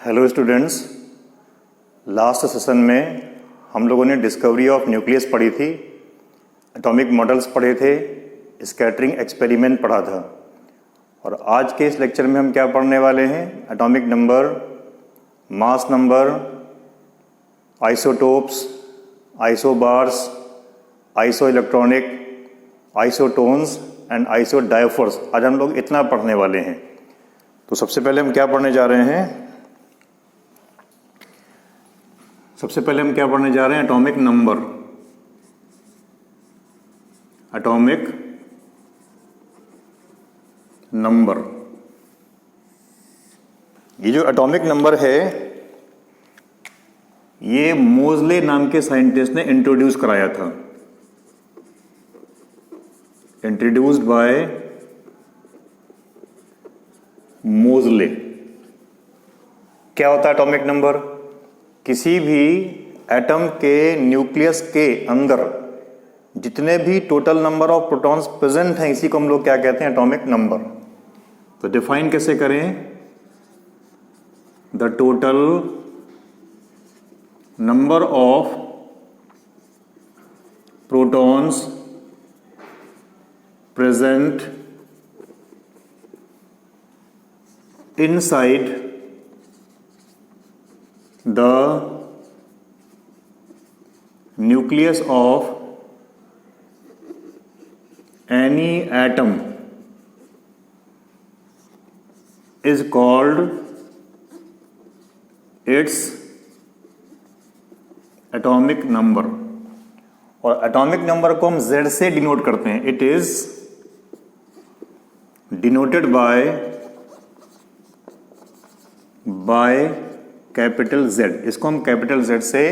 Hello students, last session में हम लोगों ने डिस्कवरी ऑफ न्यूक्लियस पढ़ी थी, एटॉमिक मॉडल्स पढ़े थे, स्कैटरिंग एक्सपेरिमेंट पढ़ा था। और आज के इस लेक्चर में हम क्या पढ़ने वाले हैं? Atomic number, mass number, isotopes, isobars, iso electronic, isotones and आइसोडायफर्स। आज हम लोग इतना पढ़ने वाले हैं। तो सबसे पहले हम क्या पढ़ने जा रहे हैं? Atomic number. एटॉमिक नंबर, ये जो एटॉमिक नंबर है ये मोज़ले नाम के साइंटिस्ट ने इंट्रोड्यूस कराया था। Introduced by Moseley. क्या होता है एटॉमिक नंबर? किसी भी एटम के न्यूक्लियस के अंदर जितने भी total number of protons present हैं, इसी को हम लोग क्या कहते हैं? Atomic number. तो डिफाइन कैसे करें? The total number of protons present inside the nucleus of any atom is called its atomic number। और एटॉमिक नंबर को हम Z से डिनोट करते हैं। It is denoted by capital Z। इसको हम कैपिटल Z से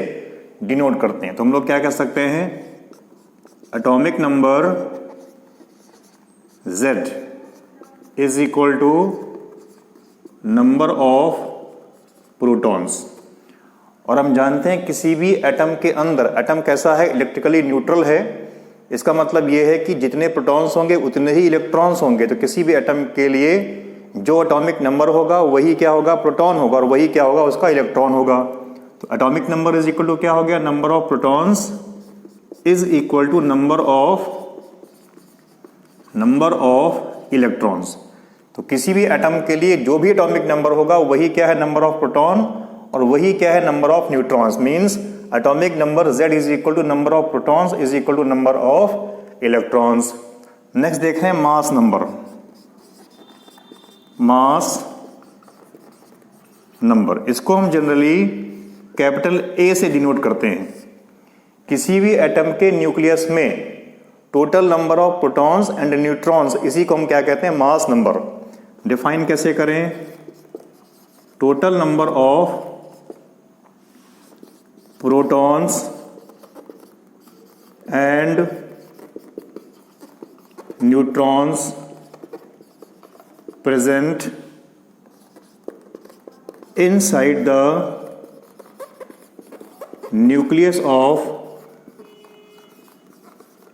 डिनोट करते हैं। तो हम लोग क्या कह सकते हैं? Atomic number Z is equal to number of protons. और हम जानते हैं किसी भी एटम के अंदर, एटम कैसा है? इलेक्ट्रिकली न्यूट्रल है। इसका मतलब यह है कि जितने प्रोटॉन्स होंगे उतने ही इलेक्ट्रॉन्स होंगे। तो किसी भी एटम के लिए जो एटॉमिक नंबर होगा वही क्या होगा? प्रोटॉन होगा। और वही क्या होगा? उसका इलेक्ट्रॉन होगा। तो atomic number is equal to क्या हो गया? Number of protons is equal to number of electrons. तो किसी भी एटम के लिए जो भी एटॉमिक नंबर होगा वही क्या है? Number of proton. और वही क्या है? Number of neutrons. Means atomic number Z is equal to number of protons is equal to number of electrons. Next देख रहे हैं मास नंबर। मास नंबर, इसको हम जनरली कैपिटल A से डिनोट करते हैं। किसी भी एटम के न्यूक्लियस में total number of protons and neutrons, इसी को हम क्या कहते हैं? Mass number. डिफाइन कैसे करें? Total number of protons and neutrons present inside the nucleus of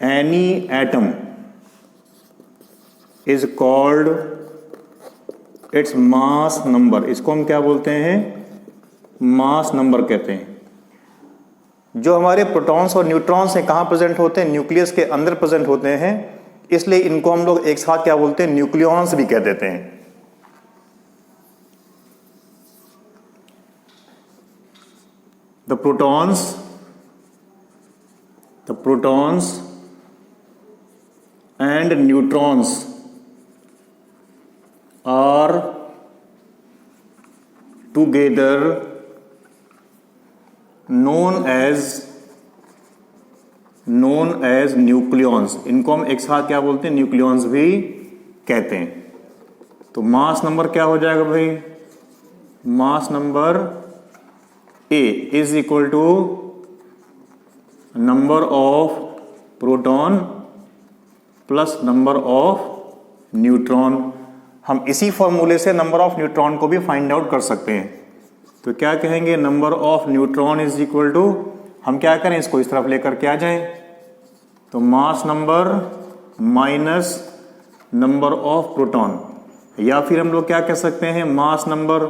any atom is called its mass number। इसको हम क्या बोलते हैं? मास नंबर कहते हैं। जो हमारे प्रोटॉन्स और न्यूट्रॉन्स हैं कहाँ प्रेजेंट होते हैं? न्यूक्लियस के अंदर प्रेजेंट होते हैं। इसलिए इनको हम लोग एक साथ क्या बोलते हैं? न्यूक्लियॉन्स भी कह देते हैं। The protons and neutrons are together known as nucleons. इनको हम एक साथ क्या बोलते हैं? न्यूक्लियॉन्स भी कहते हैं। तो मास नंबर क्या हो जाएगा भाई? Mass number A is equal to number of proton plus number of neutron. हम इसी फॉर्मूले से नंबर ऑफ न्यूट्रॉन को भी फाइंड आउट कर सकते हैं। तो क्या कहेंगे? Number of neutron is equal to, हम क्या करें? इसको इस तरफ लेकर के आ जाएं। तो मास number minus number of proton, या फिर हम लोग क्या कह सकते हैं? मास नंबर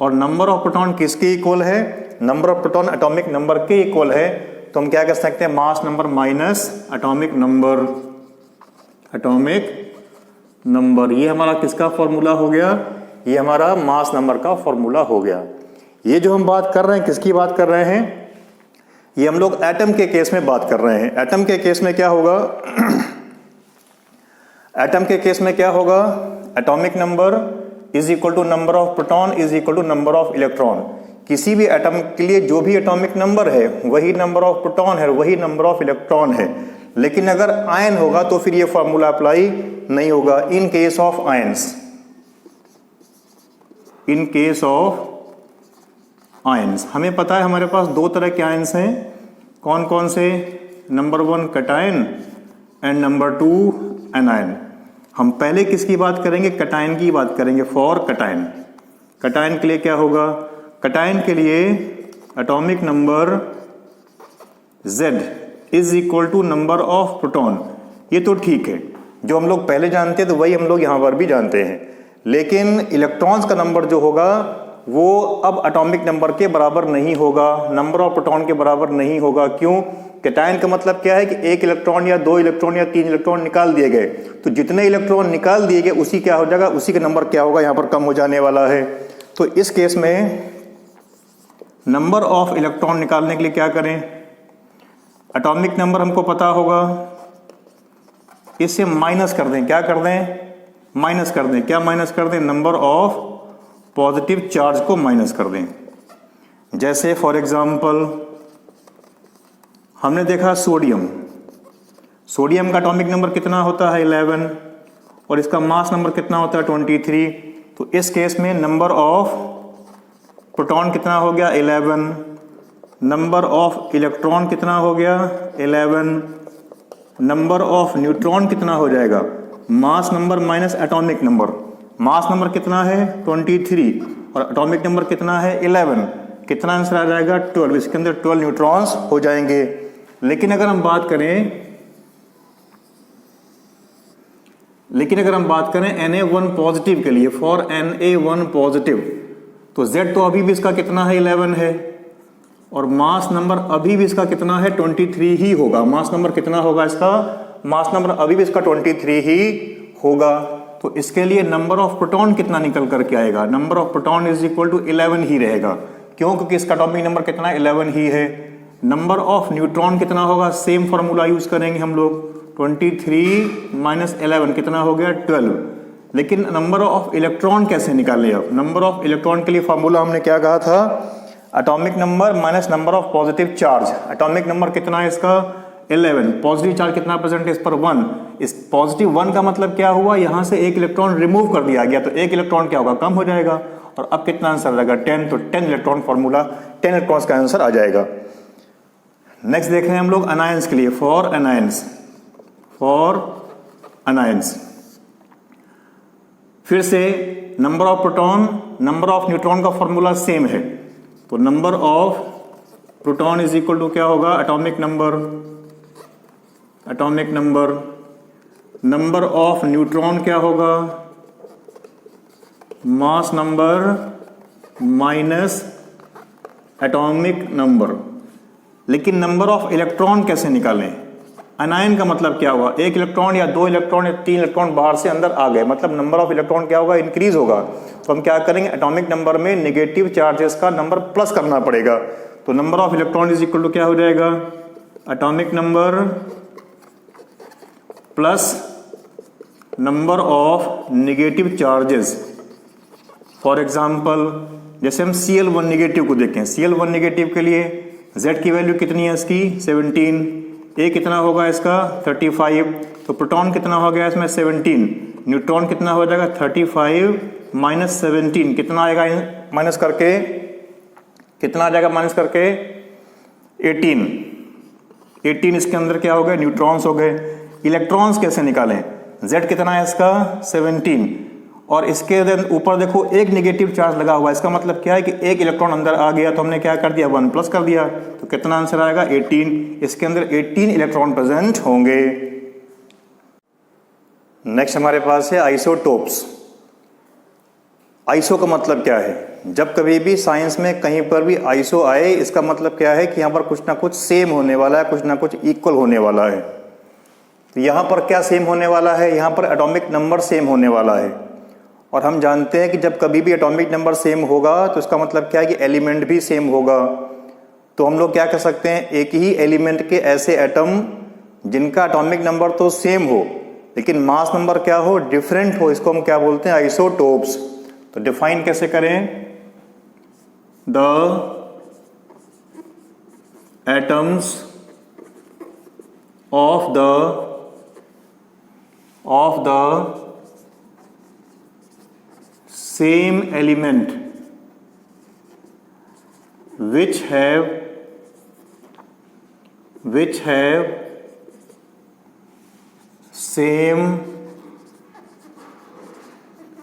और नंबर ऑफ प्रोटॉन किसके इक्वल है, number of proton atomic number के इक्वल है, तो हम क्या कर सकते हैं, mass number minus atomic number, atomic number. ये हमारा किसका फॉर्मूला हो गया, ये हमारा मास नंबर का फॉर्मूला हो गया। ये जो हम बात कर रहे हैं किसकी बात कर रहे हैं, ये हम लोग एटम के केस में बात कर रहे हैं। एटम के केस में क्या होगा एटम के केस में क्या होगा, atomic number is equal to number of proton is equal to number of electron. किसी भी एटम के लिए जो भी एटॉमिक नंबर है वही नंबर ऑफ प्रोटॉन है, वही नंबर ऑफ इलेक्ट्रॉन है। लेकिन अगर आयन होगा तो फिर ये फॉर्मूला अप्लाई नहीं होगा। In case of ions, in case of ions हमें पता है हमारे पास दो तरह के आयंस हैं, कौन कौन से, number 1 cation and number 2 anion. हम पहले किसकी बात करेंगे, कैटायन की बात करेंगे। फॉर कैटायन, कैटायन के लिए क्या होगा, कैटायन के लिए atomic number Z is equal to number of proton. ये तो ठीक है, जो हम लोग पहले जानते हैं तो वही हम लोग यहां पर भी जानते हैं। लेकिन इलेक्ट्रॉन्स का नंबर जो होगा वो अब एटॉमिक नंबर के बराबर नहीं होगा, नंबर ऑफ प्रोटॉन के बराबर नहीं होगा। क्यों, कैटायन का मतलब क्या है कि एक इलेक्ट्रॉन या दो इलेक्ट्रॉन या तीन इलेक्ट्रॉन निकाल दिए गए, तो जितने इलेक्ट्रॉन निकाल दिए गए उसी क्या हो जाएगा, उसी का नंबर क्या होगा, यहाँ पर कम हो जाने वाला है। तो इस केस में नंबर ऑफ इलेक्ट्रॉन निकालने के लिए क्या करें, एटॉमिक नंबर हमको पता होगा, इससे माइनस कर दें, क्या कर दें, माइनस कर दें। क्या माइनस कर दें, नंबर ऑफ पॉजिटिव चार्ज को माइनस कर दें। जैसे फॉर एग्जांपल हमने देखा सोडियम, सोडियम का एटॉमिक नंबर कितना होता है 11 और इसका मास नंबर कितना होता है 23। तो इस केस में नंबर ऑफ प्रोटॉन कितना हो गया 11, नंबर ऑफ इलेक्ट्रॉन कितना हो गया 11, नंबर ऑफ न्यूट्रॉन कितना हो जाएगा, मास number minus atomic number. Mass number कितना है 23 और एटॉमिक नंबर कितना है 11, कितना आंसर आ जाएगा 12। इसके अंदर 12 न्यूट्रॉन्स हो जाएंगे। लेकिन अगर हम बात करें Na1 पॉजिटिव के लिए, फॉर Na1 पॉजिटिव, तो Z तो अभी भी इसका कितना है 11 है और मास नंबर अभी भी इसका कितना है 23 ही होगा। मास नंबर कितना होगा इसका, मास नंबर अभी भी इसका 23 ही होगा। तो इसके लिए नंबर ऑफ प्रोटॉन कितना निकल करके आएगा, number of proton is equal to 11 ही रहेगा। क्यों, क्योंकि इसका एटॉमिक नंबर कितना है 11 ही है। नंबर ऑफ न्यूट्रॉन कितना होगा, सेम फॉर्मूला यूज करेंगे हम लोग, 23 माइनस 11 कितना हो गया 12। लेकिन नंबर ऑफ इलेक्ट्रॉन कैसे निकाले, अब नंबर ऑफ इलेक्ट्रॉन के लिए फॉर्मूला हमने क्या कहा था, atomic number minus number of positive charge. Atomic number कितना है इसका 11, पॉजिटिव चार्ज कितना प्रेजेंट है इस पर 1। इस पॉजिटिव 1 का मतलब क्या हुआ, यहां से एक इलेक्ट्रॉन रिमूव कर दिया गया, तो एक इलेक्ट्रॉन क्या होगा, कम हो जाएगा। और अब कितना आंसर आ जाएगा 10, तो 10 इलेक्ट्रॉन फॉर्मूला 10 इलेक्ट्रॉन्स का आंसर आ जाएगा। नेक्स्ट देख रहे हैं हम लोग अनायंस के लिए, फॉर अनायंस, फॉर अनायंस फिर से number of proton number of neutron का फॉर्मूला सेम है। तो number of proton is equal to क्या होगा, atomic number, atomic number, number of neutron क्या होगा, mass number minus atomic number. लेकिन नंबर ऑफ इलेक्ट्रॉन कैसे निकालें, अनायन का मतलब क्या हुआ, एक इलेक्ट्रॉन या दो इलेक्ट्रॉन या तीन इलेक्ट्रॉन बाहर से अंदर आ गए, मतलब नंबर ऑफ इलेक्ट्रॉन क्या होगा, इंक्रीज होगा। तो हम क्या करेंगे, एटॉमिक नंबर में नेगेटिव चार्जेस का नंबर प्लस करना पड़ेगा। तो number of electron is equal to क्या हो जाएगा, atomic number plus number of negative charges. For example जैसे हम Cl1 नेगेटिव को देखें, Cl1 नेगेटिव के लिए Z की वैल्यू कितनी है इसकी 17, A कितना होगा इसका 35, तो प्रोटॉन कितना हो गया इसमें 17, न्यूट्रॉन कितना हो जाएगा 35 माइनस 17, कितना आएगा माइनस करके, कितना आ जाएगा माइनस करके 18 इसके अंदर क्या हो गए, न्यूट्रॉन्स हो गए। इलेक्ट्रॉन्स कैसे निकालें, Z कितना है इसका 17 और इसके ऊपर देखो एक नेगेटिव चार्ज लगा हुआ है, इसका मतलब क्या है कि एक इलेक्ट्रॉन अंदर आ गया, तो हमने क्या कर दिया 1 प्लस कर दिया, तो कितना आंसर आएगा 18। इसके अंदर 18 इलेक्ट्रॉन प्रेजेंट होंगे। नेक्स्ट हमारे पास है आइसोटोप्स। आइसो का मतलब क्या है, जब कभी भी साइंस में कहीं पर भी आइसो आए, इसका मतलब क्या है कि यहाँ पर कुछ ना कुछ सेम होने वाला है, कुछ ना कुछ इक्वल होने वाला है। तो यहाँ पर क्या सेम होने वाला है, यहाँ पर एटॉमिक नंबर सेम होने वाला है। और हम जानते हैं कि जब कभी भी एटॉमिक नंबर सेम होगा तो इसका मतलब क्या है कि एलिमेंट भी सेम होगा। तो हम लोग क्या कह सकते हैं, एक ही एलिमेंट के ऐसे एटम जिनका एटॉमिक नंबर तो सेम हो लेकिन मास नंबर क्या हो, डिफरेंट हो, इसको हम क्या बोलते हैं, आइसोटोप्स। तो डिफाइन कैसे करें, the atoms of the same element which have same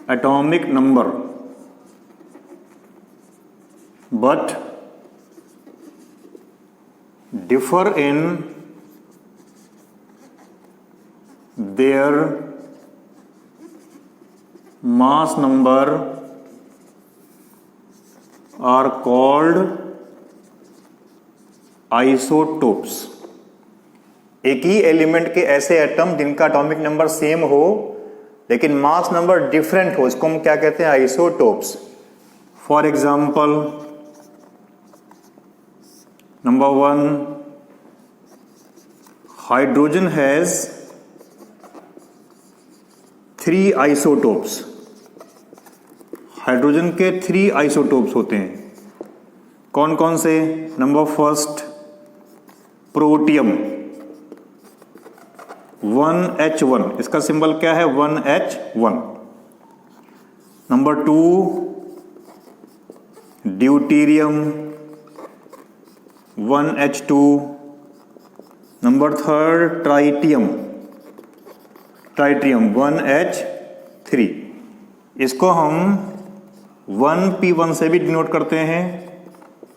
atomic number but differ in their mass number are called isotopes. एक ही एलिमेंट के ऐसे एटम जिनका एटॉमिक नंबर सेम हो लेकिन मास नंबर डिफरेंट हो, इसको हम क्या कहते हैं, isotopes. For example, number 1, hydrogen has 3 isotopes. Hydrogen के 3 आइसोटोप्स होते हैं। कौन कौन से, नंबर 1, प्रोटियम 1H1, इसका सिंबल क्या है, 1H1। Number 2, deuterium 1H2। Number 3, tritium 1H3। इसको हम 1P1 से भी डिनोट करते हैं,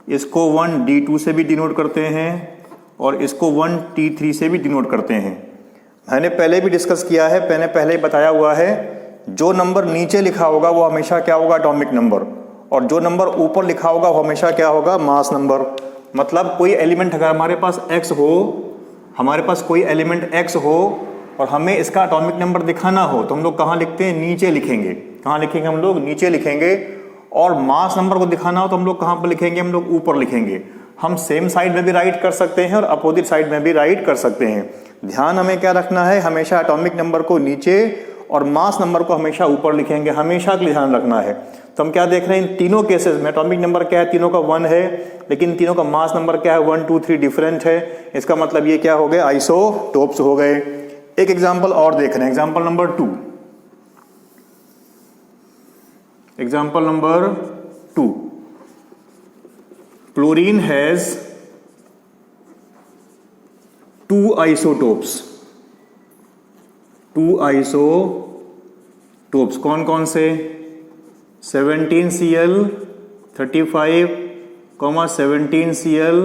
इसको 1D2 से भी डिनोट करते हैं और इसको 1T3 से भी डिनोट करते हैं। मैंने पहले भी डिस्कस किया है, मैंने पहले ही बताया हुआ है, जो नंबर नीचे लिखा होगा वो हमेशा क्या होगा, एटॉमिक नंबर, और जो नंबर ऊपर लिखा होगा वो हमेशा क्या होगा, मास नंबर। मतलब कोई एलिमेंट अगर हमारे पास x हो, हमारे पास कोई एलिमेंट x हो और हमें इसका एटॉमिक नंबर दिखाना हो तो हम लोग कहाँ लिखते हैं, नीचे लिखेंगे। कहाँ लिखेंगे हम लोग, नीचे लिखेंगे। और मास नंबर को दिखाना हो तो हम लोग कहाँ पर लिखेंगे, हम लोग ऊपर लिखेंगे। हम सेम साइड में भी राइट कर सकते हैं और अपोजिट साइड में भी राइट कर सकते हैं। ध्यान हमें क्या रखना है, हमेशा एटॉमिक नंबर को नीचे और मास नंबर को हमेशा ऊपर लिखेंगे, हमेशा के लिए ध्यान रखना है। तो हम क्या देख रहे हैं, इन तीनों केसेस में एटॉमिक नंबर क्या है, तीनों का 1 है, लेकिन तीनों का मास नंबर क्या है, 1 2 3 डिफरेंट है। इसका मतलब ये क्या हो गए, आइसोटोप्स हो गए। एक एग्जाम्पल और देख रहे हैं, example number 2। Example number 2, chlorine has 2 isotopes। 2 isotopes कौन कौन से, 17Cl 35, 17Cl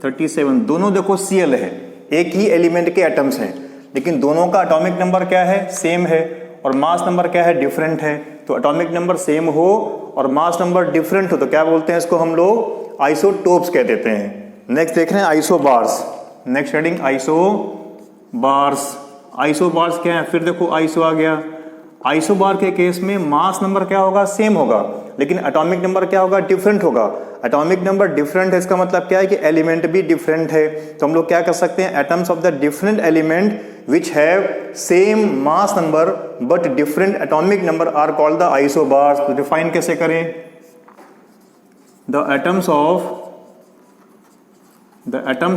37। दोनों देखो Cl है, एक ही एलिमेंट के एटम्स हैं, लेकिन दोनों का एटॉमिक नंबर क्या है, सेम है, और मास नंबर क्या है, डिफरेंट है। तो एटॉमिक नंबर सेम हो और मास नंबर डिफरेंट हो तो क्या बोलते हैं, इसको हम लोग आइसोटोप्स कह देते हैं। नेक्स्ट देख रहे हैं isobars. Next heading isobars. Isobars क्या है, फिर देखो आइसो आ गया। आइसोबार के केस में मास नंबर क्या होगा, सेम होगा, लेकिन एटॉमिक नंबर क्या होगा, डिफरेंट होगा। एटॉमिक नंबर डिफरेंट है, इसका मतलब क्या है कि एलिमेंट भी डिफरेंट है। तो हम लोग क्या कर सकते हैं, atoms of the different element which have same mass number but different atomic number are called the isobars. तो डिफाइन कैसे करें, the atoms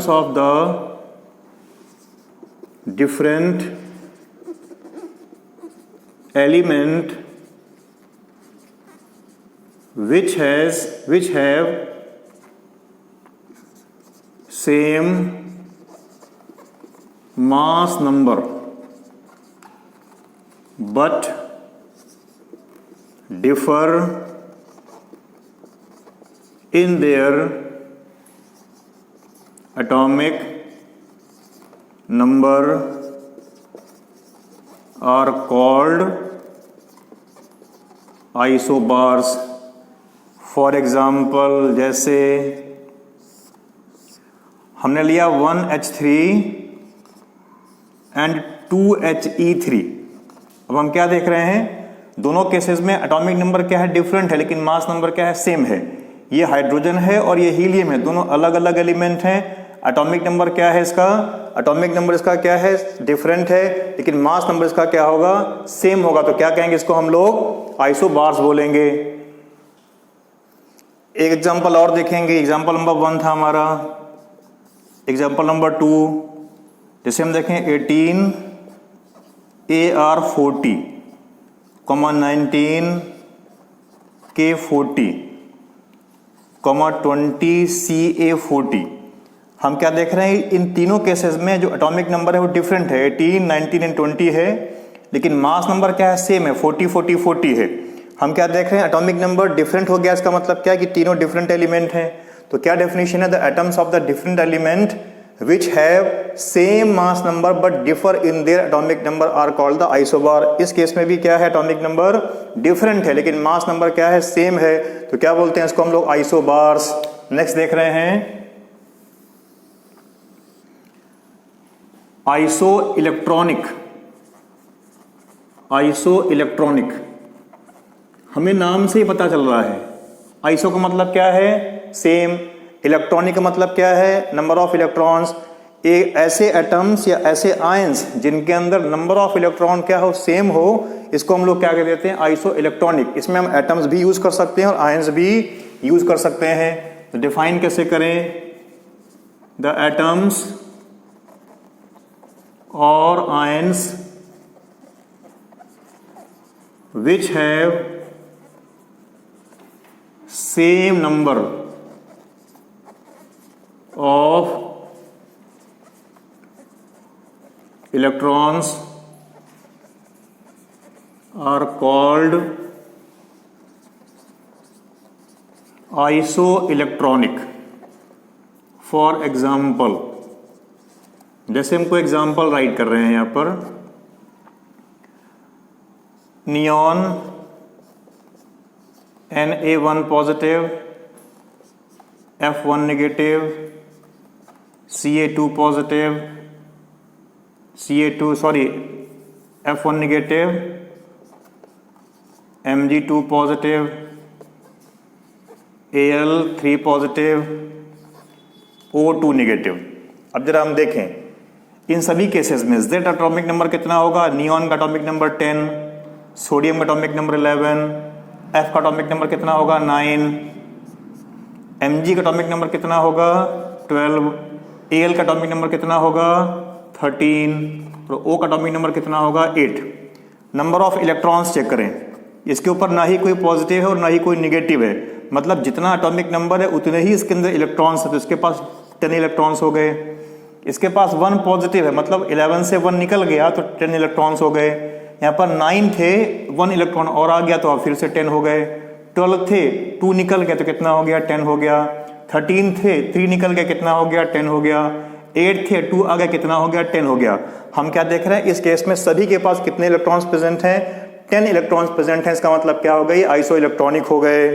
of the different element which have same mass number but differ in their atomic number are called isobars। For example जैसे हमने लिया 1H3 and 2He3। अब हम क्या देख रहे हैं, दोनों केसेस में एटॉमिक नंबर क्या है, डिफरेंट है, लेकिन मास नंबर क्या है, सेम है। ये हाइड्रोजन है और ये हीलियम है, दोनों अलग अलग एलिमेंट हैं। एटॉमिक नंबर क्या है इसका, एटॉमिक नंबर इसका क्या है, डिफरेंट है, लेकिन मास नंबर इसका क्या होगा, सेम होगा। तो क्या कहेंगे इसको हम लोग, आइसोबार्स बोलेंगे। एक एग्जांपल और देखेंगे, एग्जांपल नंबर 1 था हमारा। एग्जांपल नंबर 2 जैसे हम देखें 18 AR40, 19 K40, 20 CA40। हम क्या देख रहे हैं, इन तीनों केसेस में जो एटॉमिक नंबर है वो डिफरेंट है, 18, 19 एंड 20 है, लेकिन मास नंबर क्या है, सेम है, 40, 40, 40 है। हम क्या देख रहे हैं, एटॉमिक नंबर डिफरेंट हो गया, इसका मतलब क्या है कि तीनों डिफरेंट एलिमेंट हैं। तो क्या डेफिनेशन है, the atoms of the different element which have same mass number but differ in their atomic number are called the isobar। इस केस में भी क्या है, एटॉमिक नंबर डिफरेंट है लेकिन मास नंबर क्या है, सेम है, तो क्या बोलते हैं इसको हम लोग, आइसोबार्स। नेक्स्ट देख रहे हैं आइसो इलेक्ट्रॉनिक। आइसो इलेक्ट्रॉनिक हमें नाम से ही पता चल रहा है, आइसो का मतलब क्या है, सेम, इलेक्ट्रॉनिक का मतलब क्या है, नंबर ऑफ इलेक्ट्रॉन्स। ऐसे एटम्स या ऐसे आयंस जिनके अंदर नंबर ऑफ इलेक्ट्रॉन क्या हो, सेम हो, इसको हम लोग क्या कह देते हैं, आइसो इलेक्ट्रॉनिक। इसमें हम एटम्स भी यूज कर सकते हैं और आयंस भी यूज कर सकते हैं। तो डिफाइन कैसे करें, द एटम्स और ions which have same number of electrons are called isoelectronic। for example जैसे हमको एग्जाम्पल राइट कर रहे हैं यहां पर, neon Na1 positive, F1 negative, Ca2 positive, F1 negative, Mg2 positive, Al3 positive, O2 negative. अब जरा हम देखें इन सभी केसेस में Z एटॉमिक नंबर कितना होगा, नियॉन का एटॉमिक नंबर 10, सोडियम का एटॉमिक नंबर 11, F का एटॉमिक नंबर कितना होगा, 9, Mg का एटॉमिक नंबर कितना होगा, 12, Al का एटॉमिक नंबर कितना होगा, 13, और O का एटॉमिक नंबर कितना होगा, 8। नंबर ऑफ इलेक्ट्रॉन्स चेक करें, इसके ऊपर ना ही कोई पॉजिटिव है और ना ही कोई निगेटिव है, मतलब जितना एटॉमिक नंबर है उतने ही इसके अंदर इलेक्ट्रॉन्स है। तो इसके पास 10 इलेक्ट्रॉन्स हो गए, इसके पास 1 पॉजिटिव है, मतलब 11 से 1 निकल गया तो 10 इलेक्ट्रॉन्स हो गए। यहाँ पर 9 थे, 1 इलेक्ट्रॉन और आ गया तो अब फिर से 10 हो गए। 12 थे, 2 निकल गए तो कितना हो गया, 10 हो गया। 13 थे, 3 निकल गए, कितना हो गया, 10 हो गया। 8 थे, 2 आ गए, कितना हो गया, 10 हो गया। हम क्या देख रहे हैं, इस केस में सभी के पास कितने इलेक्ट्रॉन्स प्रेजेंट हैं, 10 इलेक्ट्रॉन्स प्रेजेंट हैं। इसका मतलब क्या हो गई, आइसो इलेक्ट्रॉनिक हो गए।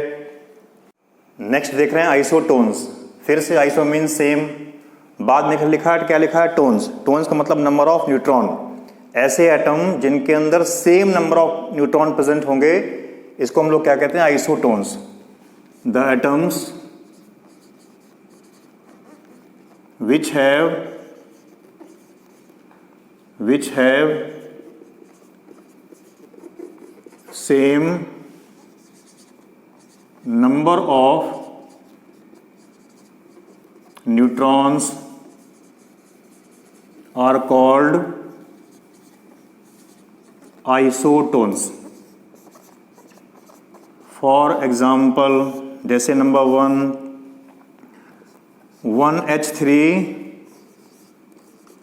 नेक्स्ट देख रहे हैं आइसोटोन्स। फिर से आइसो मीन सेम, बाद में लिखा है, क्या लिखा है, टोन्स। टोन्स का मतलब नंबर ऑफ न्यूट्रॉन। ऐसे एटम जिनके अंदर same number of neutron present होंगे, इसको हम लोग क्या कहते हैं, isotones. The atoms which have same number of neutrons are called isotones। for example जैसे number 1H3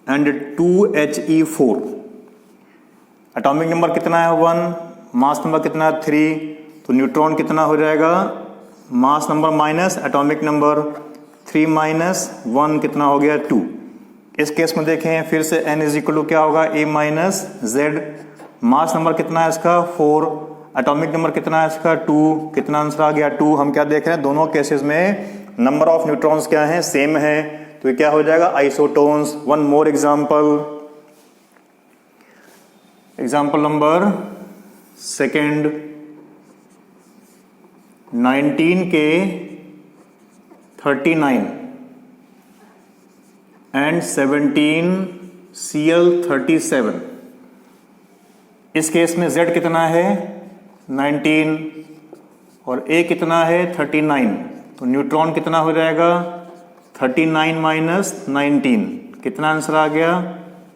and 2He4। Atomic number कितना है, 1, मास नंबर कितना है, 3, तो न्यूट्रॉन कितना हो जाएगा, मास number minus atomic number, 3 minus 1 कितना हो गया, 2। इस केस में देखें फिर से n इज इक्वल टू क्या होगा, a minus Z. Mass number कितना है इसका, 4, एटॉमिक नंबर कितना है इसका 2, कितना आंसर आ गया 2। हम क्या देख रहे हैं, दोनों केसेस में नंबर ऑफ न्यूट्रॉन्स क्या है, सेम है, तो ये क्या हो जाएगा isotones. One more example, example number second, 19 के 39 एंड 17 Cl37। इस केस में Z कितना है 19 और A कितना है 39, तो न्यूट्रॉन कितना हो जाएगा 39 माइनस 19, कितना आंसर आ गया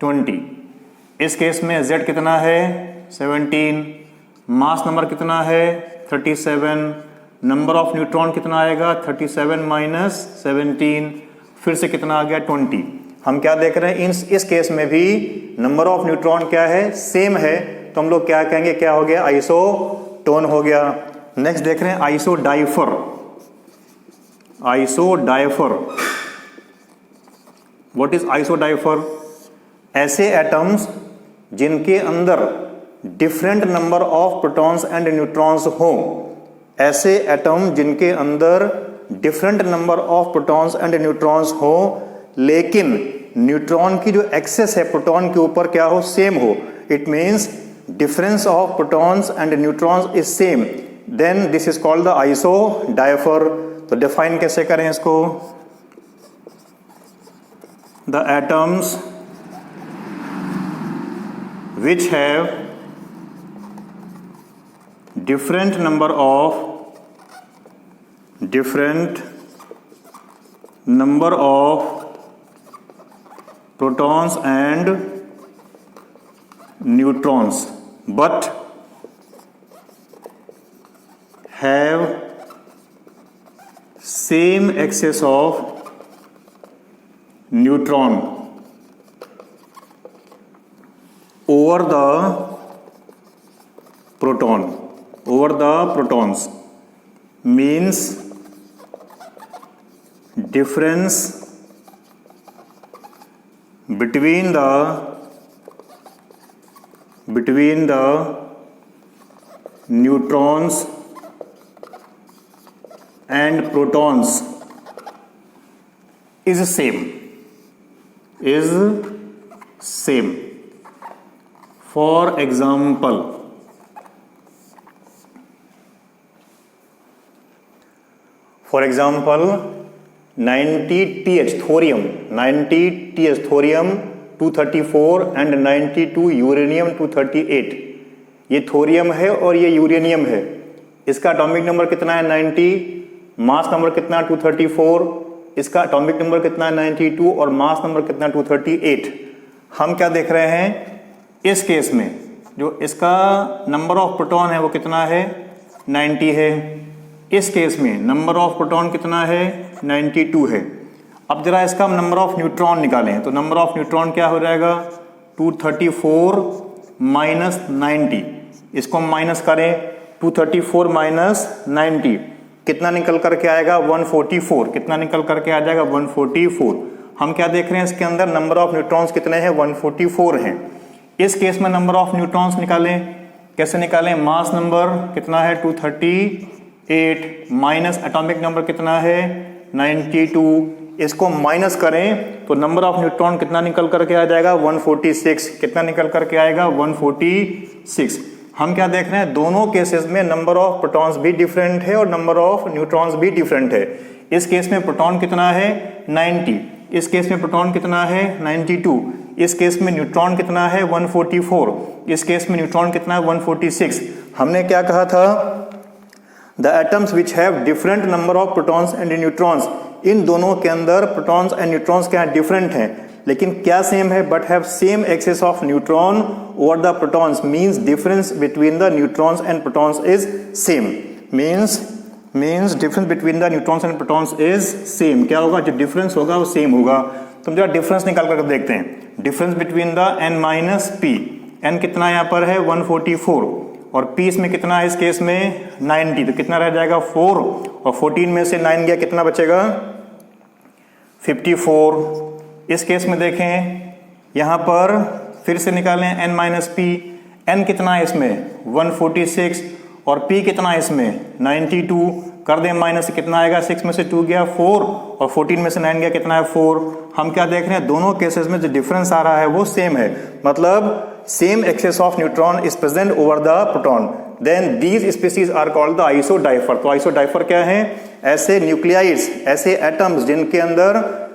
20। इस केस में Z कितना है 17, मास नंबर कितना है 37, नंबर ऑफ न्यूट्रॉन कितना आएगा 37 माइनस 17, फिर से कितना आ गया 20। हम क्या देख रहे हैं, इस केस में भी नंबर ऑफ न्यूट्रॉन क्या है, सेम है, तो हम लोग क्या कहेंगे, क्या हो गया आइसोटोन हो गया। नेक्स्ट देख रहे हैं आइसोडाइफर। आइसोडाइफर, व्हाट इज आइसोडाइफर? ऐसे एटम्स जिनके अंदर different number of protons and neutrons हो, ऐसे एटम जिनके अंदर different number of protons and neutrons हो, लेकिन न्यूट्रॉन की जो एक्सेस है प्रोटॉन के ऊपर क्या हो, सेम हो, it means difference of protons and neutrons is same, then this is called the isodiaphere. तो डिफाइन कैसे करें इसको, the atoms which have different number of protons and neutrons but have same excess of neutron over the protons, means difference between the neutrons and protons is same. For example, for example 90Th thorium 234 and 92 uranium 238, ये thorium है और ये uranium है। इसका atomic number कितना है 90, mass number कितना 234, इसका एटॉमिक नंबर कितना है 92 और मास नंबर कितना 238। हम क्या देख रहे हैं, इस केस में जो इसका नंबर ऑफ प्रोटॉन है वो कितना है 90 है, इस केस में नंबर ऑफ प्रोटॉन कितना है 92 है। अब जरा इसका नंबर ऑफ न्यूट्रॉन निकालें, तो नंबर ऑफ न्यूट्रॉन क्या हो जाएगा 234 माइनस 90, इसको हम माइनस करें 234 माइनस 90, कितना निकल करके आएगा 144, कितना निकल करके आ जाएगा 144। हम क्या देख रहे हैं, इसके अंदर नंबर ऑफ न्यूट्रॉन्स कितने हैं 144 हैं। इस केस में नंबर ऑफ न्यूट्रॉन्स निकालें, कैसे निकालें, मास नंबर कितना है 238 माइनस एटॉमिक नंबर कितना है 92, इसको माइनस करें तो नंबर ऑफ न्यूट्रॉन कितना निकल करके आ जाएगा 146, कितना निकल करके आएगा 146। हम क्या देख रहे हैं, दोनों केसेस में नंबर ऑफ प्रोटॉन्स भी डिफरेंट है और नंबर ऑफ न्यूट्रॉन्स भी डिफरेंट है। इस केस में प्रोटॉन कितना है 90, इस केस में प्रोटॉन कितना है 92, इस केस में न्यूट्रॉन कितना है 144, इस केस में न्यूट्रॉन कितना है 146। हमने क्या कहा था, the atoms which have different number of protons and neutrons, इन दोनों के अंदर प्रोटॉन्स एंड न्यूट्रॉन्स क्या डिफरेंट हैं, लेकिन क्या सेम है, but have same excess of neutron over the protons, means difference between the neutrons and protons is same, means difference between the neutrons and protons is same. क्या होगा, जो difference होगा वो सेम होगा। तो हम जरा डिफरेंस निकाल कर देखते हैं, difference between the n minus P, n कितना यहाँ पर है 144 और p इसमें कितना है, इस केस में 90, तो कितना रह जाएगा 4 और 14 में से 9 गया, कितना बचेगा 54। इस केस में देखें, यहाँ पर फिर से निकालें n माइनस पी, n कितना है इसमें 146 और P कितना है इसमें 92, कर दें माइनस, कितना आएगा 6 में से 2 गया 4 और 14 में से 9 गया कितना है 4। हम क्या देख रहे हैं, दोनों केसेस में जो डिफरेंस आ रहा है वो सेम है, मतलब same excess of neutron is present over the proton, then these species are called the isodiaphere. तो आइसोडाइफर क्या है, ऐसे न्यूक्लियाइड्स, ऐसे एटम्स जिनके अंदर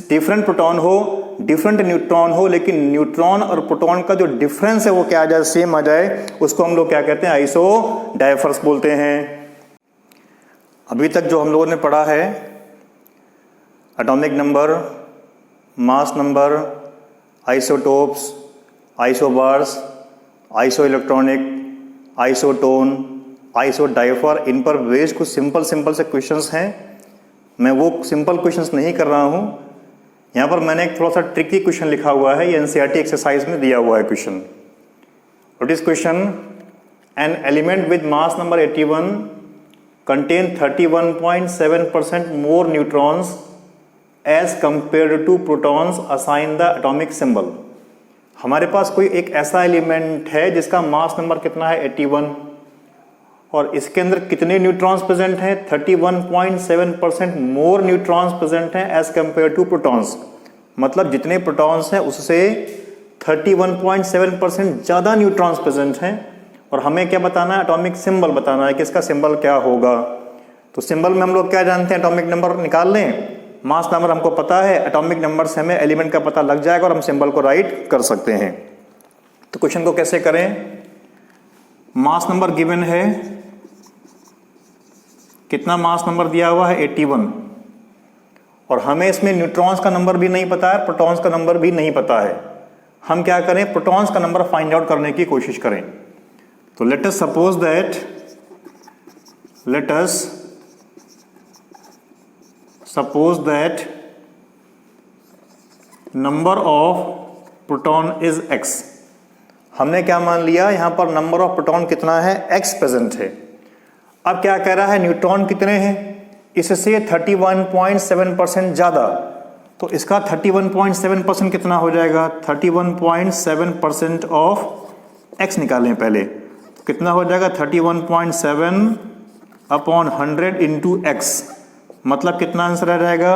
डिफरेंट प्रोटॉन हो, डिफरेंट न्यूट्रॉन हो, लेकिन न्यूट्रॉन और प्रोटॉन का जो डिफरेंस है वो क्या आ जाए, सेम आ जाए, उसको हम लोग क्या कहते हैं, आइसोडाइफर्स बोलते हैं। अभी तक जो हम लोगों ने पढ़ा है atomic number, mass number, isotopes, isobars, iso electronic, isotone, isodiaphere, इन पर बेस्ड कुछ सिंपल से क्वेश्चंस हैं। मैं वो सिंपल क्वेश्चंस नहीं कर रहा हूँ, यहाँ पर मैंने एक थोड़ा सा ट्रिकी क्वेश्चन लिखा हुआ है, ये एनसीईआरटी एक्सरसाइज में दिया हुआ है question. What is question, an element with mass number 81 contain 31.7% more neutrons as compared to protons, assign the atomic symbol। हमारे पास कोई एक ऐसा एलिमेंट है जिसका मास नंबर कितना है 81 और इसके अंदर कितने न्यूट्रॉन्स प्रेजेंट हैं, 31.7% मोर न्यूट्रॉन्स प्रेजेंट हैं एज कंपेयर टू प्रोटॉन्स, मतलब जितने प्रोटॉन्स हैं उससे 31.7% ज़्यादा न्यूट्रॉन्स प्रेजेंट हैं। और हमें क्या बताना है, एटॉमिक सिंबल बताना है कि इसका सिंबल क्या होगा। तो सिंबल में हम लोग क्या जानते हैं, एटॉमिक नंबर निकाल लें, मास नंबर हमको पता है, एटॉमिक नंबर से हमें एलिमेंट का पता लग जाएगा और हम सिंबल को राइट कर सकते हैं। तो क्वेश्चन को कैसे करें, मास नंबर गिवन है, कितना मास नंबर दिया हुआ है 81 और हमें इसमें न्यूट्रॉन्स का नंबर भी नहीं पता है, प्रोटॉन्स का नंबर भी नहीं पता है। हम क्या करें, प्रोटॉन्स का नंबर फाइंड आउट करने की कोशिश करें। तो let us suppose that number of proton is x। हमने क्या मान लिया, यहां पर नंबर ऑफ प्रोटॉन कितना है, x प्रेजेंट है। अब क्या कह रहा है, न्यूट्रॉन कितने हैं, इससे 31.7% ज्यादा, तो इसका 31.7% कितना हो जाएगा, 31.7% ऑफ x निकालें पहले, कितना हो जाएगा 31.7 अपॉन 100 इंटू एक्स, मतलब कितना आंसर आ जाएगा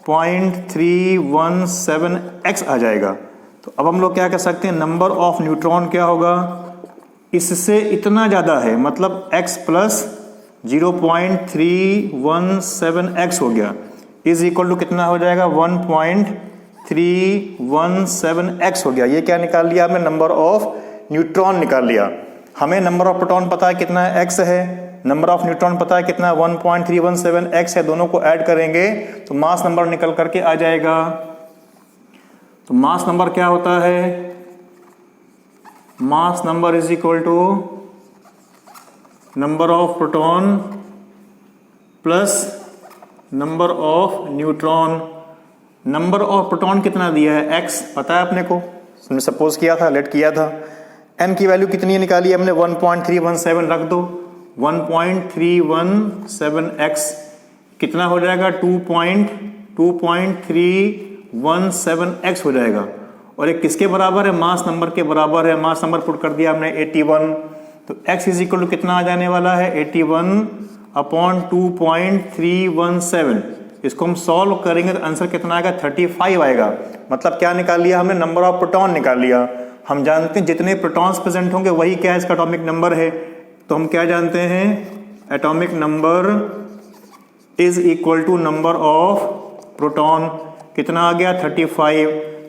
0.317x आ जाएगा। तो अब हम लोग क्या कर सकते हैं, नंबर ऑफ न्यूट्रॉन क्या होगा, इससे इतना ज़्यादा है, मतलब x प्लस 0.317x हो गया, इज इक्वल टू कितना हो जाएगा 1.317x हो गया। ये क्या निकाल लिया हमने, नंबर ऑफ न्यूट्रॉन निकाल लिया। हमें नंबर ऑफ प्रोटॉन पता है कितना है, x है, नंबर ऑफ न्यूट्रॉन पता है कितना है 1.317x है, दोनों को ऐड करेंगे तो मास नंबर निकल करके आ जाएगा। तो मास नंबर क्या होता है, mass number is equal to number of proton plus number of neutron. Number of proton कितना दिया है, x पता है अपने को, हमने सपोज किया था, लेट किया था। n की वैल्यू कितनी निकाली हमने 1.317 रख दो, 1.317x कितना हो जाएगा 2.317x हो जाएगा। और ये किसके बराबर है, मास नंबर के बराबर है। मास नंबर पुट कर दिया हमने 81, तो x इज इक्वल टू कितना आ जाने वाला है 81 अपॉन 2.317। इसको हम सॉल्व करेंगे तो आंसर कितना आएगा 35 आएगा। मतलब क्या निकाल लिया हमने, नंबर ऑफ प्रोटॉन निकाल लिया। हम जानते हैं जितने प्रोटॉन्स प्रेजेंट होंगे वही क्या है, इसका एटॉमिक नंबर है। तो हम क्या जानते हैं, atomic number is equal to number of proton, कितना आ गया 35।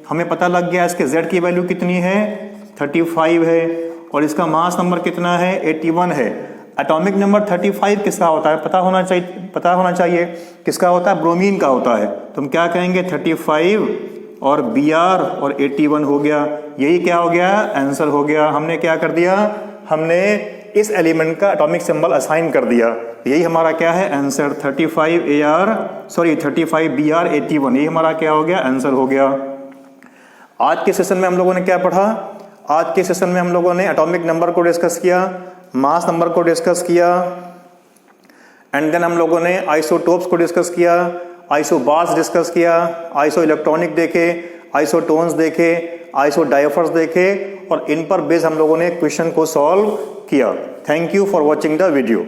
हमें पता लग गया इसके z की वैल्यू कितनी है 35 है और इसका मास नंबर कितना है 81 है। एटॉमिक नंबर 35 किसका होता है पता होना चाहिए किसका होता है, ब्रोमीन का होता है। तो हम क्या कहेंगे 35 और Br और 81 हो गया। यही क्या हो गया, आंसर हो गया। हमने क्या कर दिया, हमने इस एलिमेंट का एटॉमिक सिंबल असाइन कर दिया। यही हमारा क्या है आंसर, 35 Br 81, यही हमारा क्या हो गया, आंसर हो गया। आज के सेशन में हम लोगों ने क्या पढ़ा, आज के सेशन में हम लोगों ने एटॉमिक नंबर को डिस्कस किया, मास नंबर को डिस्कस किया, एंड देन हम लोगों ने आइसोटोप्स को डिस्कस किया, आइसोबार्स डिस्कस किया, आइसो इलेक्ट्रॉनिक देखे, आइसोटोन्स देखे, आइसोडाइफर्स देखे और इन पर बेस हम लोगों ने क्वेश्चन को सॉल्व किया। Thank you for watching the video.